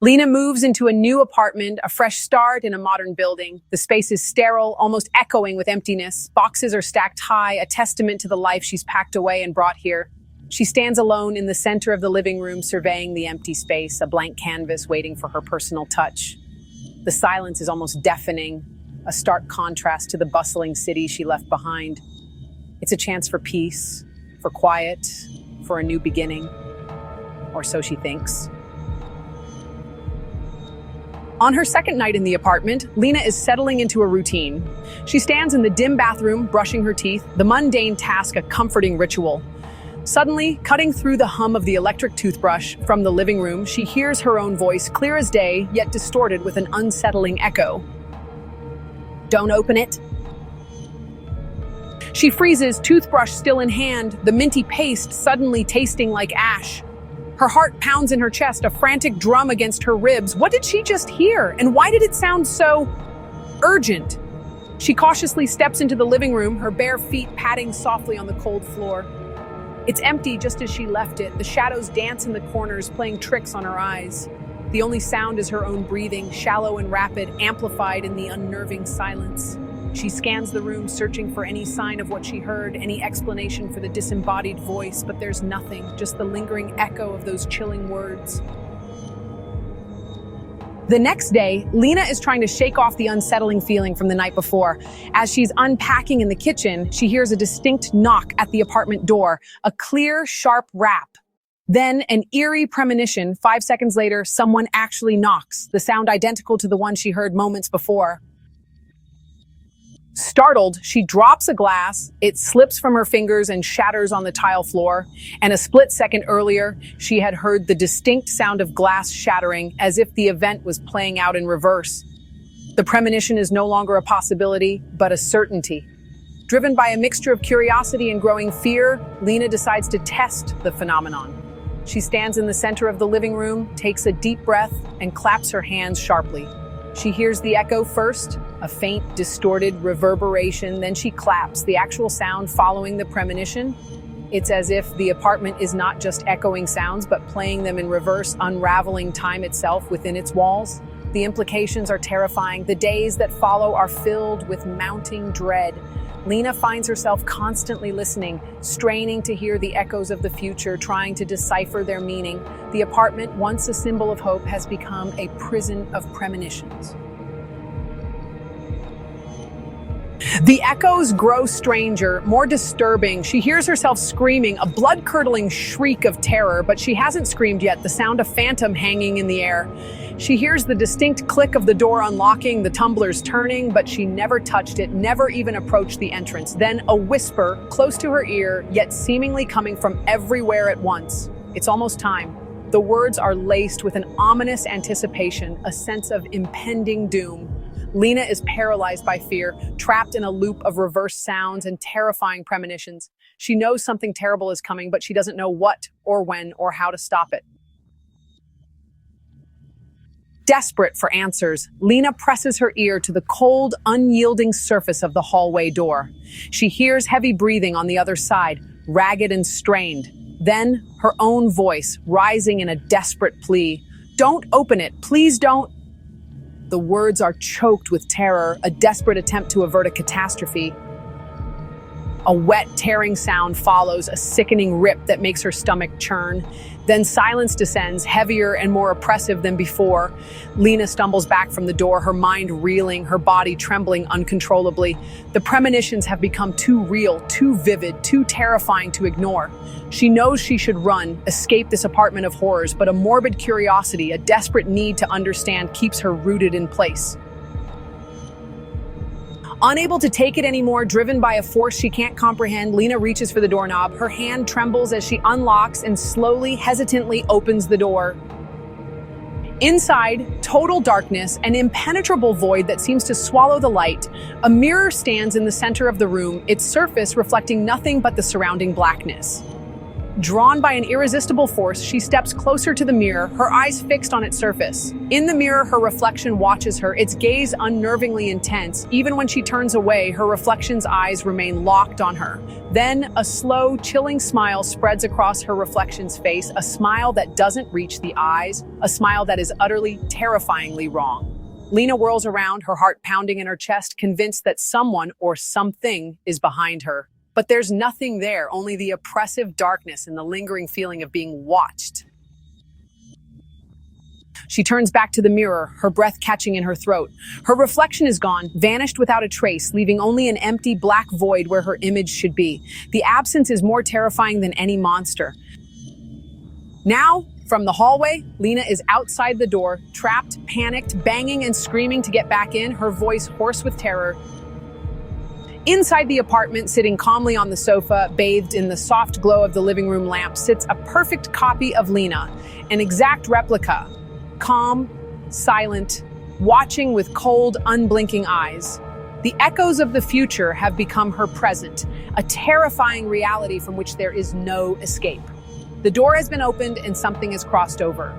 Lena moves into a new apartment, a fresh start in a modern building. The space is sterile, almost echoing with emptiness. Boxes are stacked high, a testament to the life she's packed away and brought here. She stands alone in the center of the living room, surveying the empty space, a blank canvas waiting for her personal touch. The silence is almost deafening, a stark contrast to the bustling city she left behind. It's a chance for peace, for quiet, for a new beginning. Or so she thinks. On her second night in the apartment, Lena is settling into a routine. She stands in the dim bathroom, brushing her teeth, the mundane task a comforting ritual. Suddenly, cutting through the hum of the electric toothbrush from the living room, she hears her own voice, clear as day, yet distorted with an unsettling echo. "Don't open it." She freezes, toothbrush still in hand, the minty paste suddenly tasting like ash. Her heart pounds in her chest, a frantic drum against her ribs. What did she just hear? And why did it sound so urgent? She cautiously steps into the living room, her bare feet padding softly on the cold floor. It's empty just as she left it. The shadows dance in the corners, playing tricks on her eyes. The only sound is her own breathing, shallow and rapid, amplified in the unnerving silence. She scans the room, searching for any sign of what she heard, any explanation for the disembodied voice, but there's nothing, just the lingering echo of those chilling words. The next day, Lena is trying to shake off the unsettling feeling from the night before. As she's unpacking in the kitchen, she hears a distinct knock at the apartment door, a clear, sharp rap. Then an eerie premonition. 5 seconds later, someone actually knocks, the sound identical to the one she heard moments before. Startled, she drops a glass, it slips from her fingers and shatters on the tile floor, and a split second earlier, she had heard the distinct sound of glass shattering as if the event was playing out in reverse. The premonition is no longer a possibility, but a certainty. Driven by a mixture of curiosity and growing fear, Lena decides to test the phenomenon. She stands in the center of the living room, takes a deep breath, and claps her hands sharply. She hears the echo first, a faint, distorted reverberation, then she claps, the actual sound following the premonition. It's as if the apartment is not just echoing sounds, but playing them in reverse, unraveling time itself within its walls. The implications are terrifying. The days that follow are filled with mounting dread. Lena finds herself constantly listening, straining to hear the echoes of the future, trying to decipher their meaning. The apartment, once a symbol of hope, has become a prison of premonitions. The echoes grow stranger, more disturbing. She hears herself screaming, a blood-curdling shriek of terror, but she hasn't screamed yet, the sound of phantom hanging in the air. She hears the distinct click of the door unlocking, the tumblers turning, but she never touched it, never even approached the entrance. Then a whisper, close to her ear, yet seemingly coming from everywhere at once. It's almost time. The words are laced with an ominous anticipation, a sense of impending doom. Lena is paralyzed by fear, trapped in a loop of reverse sounds and terrifying premonitions. She knows something terrible is coming, but she doesn't know what or when or how to stop it. Desperate for answers, Lena presses her ear to the cold, unyielding surface of the hallway door. She hears heavy breathing on the other side, ragged and strained. Then, her own voice, rising in a desperate plea. "Don't open it, please don't." The words are choked with terror, a desperate attempt to avert a catastrophe. A wet, tearing sound follows, a sickening rip that makes her stomach churn. Then silence descends, heavier and more oppressive than before. Lena stumbles back from the door, her mind reeling, her body trembling uncontrollably. The premonitions have become too real, too vivid, too terrifying to ignore. She knows she should run, escape this apartment of horrors, but a morbid curiosity, a desperate need to understand keeps her rooted in place. Unable to take it anymore, driven by a force she can't comprehend, Lena reaches for the doorknob. Her hand trembles as she unlocks and slowly, hesitantly opens the door. Inside, total darkness, an impenetrable void that seems to swallow the light. A mirror stands in the center of the room, its surface reflecting nothing but the surrounding blackness. Drawn by an irresistible force, she steps closer to the mirror, her eyes fixed on its surface. In the mirror, her reflection watches her, its gaze unnervingly intense. Even when she turns away, her reflection's eyes remain locked on her. Then, a slow, chilling smile spreads across her reflection's face, a smile that doesn't reach the eyes, a smile that is utterly, terrifyingly wrong. Lena whirls around, her heart pounding in her chest, convinced that someone or something is behind her. But there's nothing there, only the oppressive darkness and the lingering feeling of being watched. She turns back to the mirror, her breath catching in her throat. Her reflection is gone, vanished without a trace, leaving only an empty black void where her image should be. The absence is more terrifying than any monster. Now, from the hallway, Lena is outside the door, trapped, panicked, banging and screaming to get back in, her voice hoarse with terror. Inside the apartment, sitting calmly on the sofa, bathed in the soft glow of the living room lamp, sits a perfect copy of Lena, an exact replica. Calm, silent, watching with cold, unblinking eyes. The echoes of the future have become her present, a terrifying reality from which there is no escape. The door has been opened and something has crossed over.